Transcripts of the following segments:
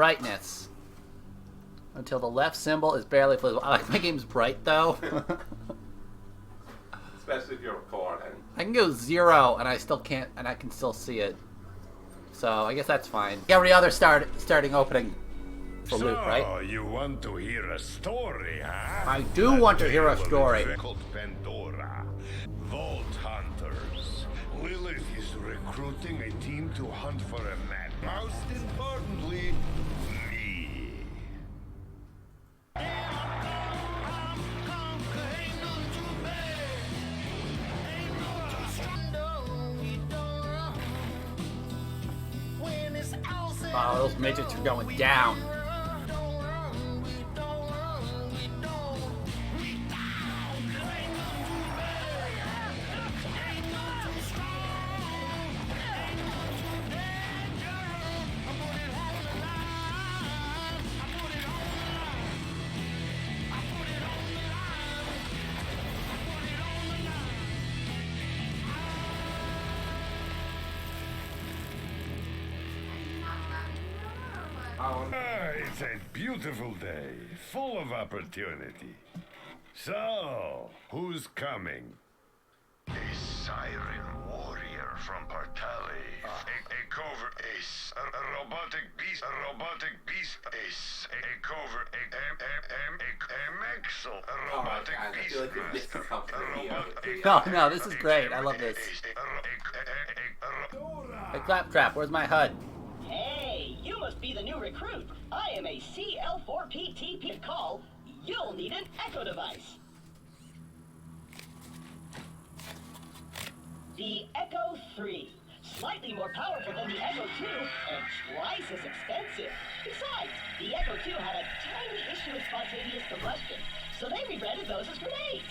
brightness until the left symbol is barely visible. I like my game's bright though. Especially if you're recording. I can go 0 and I still can't, and I can still see it. So I guess that's fine. Every other starting opening for loot, right? So you want to hear a story, huh? I do want to hear a story. Called Pandora. Vault Hunters. Lilith is recruiting a team to hunt for a man. Most importantly, me. Oh, those midgets are going down. It's a beautiful day, full of opportunity. So, who's coming? A siren warrior from Partali. A covert ace. A robotic beast. A robotic beast ace. A covert a Maxel. A robotic beast. I feel like you're missing something here. No, this is great. I love this. Hey, Claptrap, where's my HUD? Hey, you must be the new recruit. I am a CL4PTP call. You'll need an echo device. The Echo 3. Slightly more powerful than the Echo 2 and twice as expensive. Besides, the Echo 2 had a tiny issue with spontaneous combustion, so they rebranded those as grenades.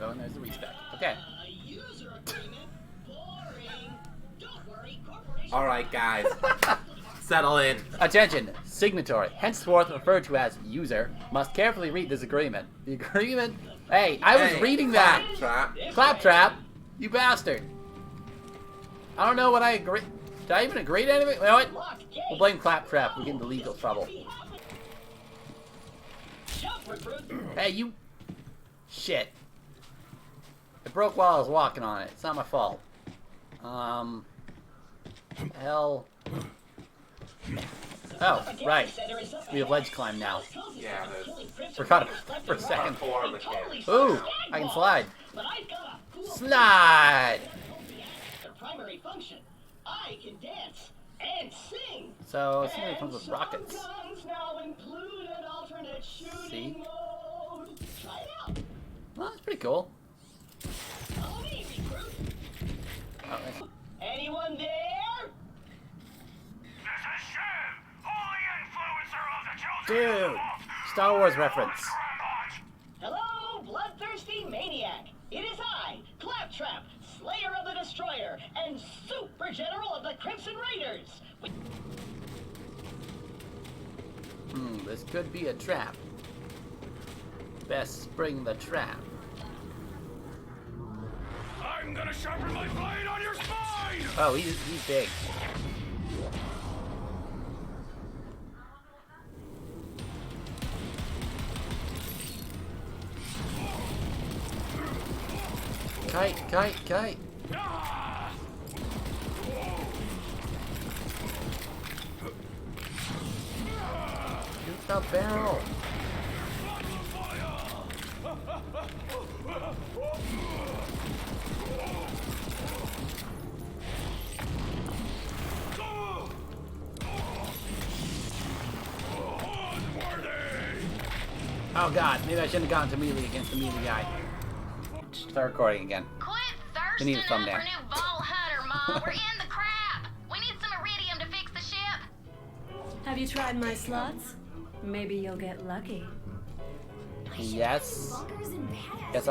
Oh, and there's the respec. Okay. User agreement. Boring. Don't worry, corporation. Alright, guys. Settle in. Attention! Signatory, henceforth referred to as user, must carefully read this agreement. The agreement... Hey, I was reading that! Claptrap. Claptrap! You bastard! I don't know what I agree... Did I even agree to anything? You know what? We'll blame Claptrap. We get into legal trouble. Hey, you... Shit. It broke while I was walking on it. It's not my fault. Hell... Oh, right. We have ledge climb now. Yeah, Forgot about that for a second. four mechanics. Ooh, I can slide. Slide! Primary function. I can dance and sing. So, it seems like it comes with rockets. See? Try it out. Well, that's pretty cool. Follow me, recruit. Oh, Anyone there? dude! Star Wars reference. Hello, bloodthirsty maniac. It is I, Claptrap, Slayer of the Destroyer, and Super General of the Crimson Raiders. This could be a trap. Best spring the trap. I'm gonna sharpen my blade on your spine! Oh, he's big. Kite. Shoot the barrel. Oh god, maybe I shouldn't have gone to melee against the melee guy. Start recording again. Quit We need thirsting a up thumbnail. for new Vault Hunter, Mom. We're in the crap. We need some iridium to fix the ship. Have you tried my slots? Maybe you'll get lucky. Yes. Yes,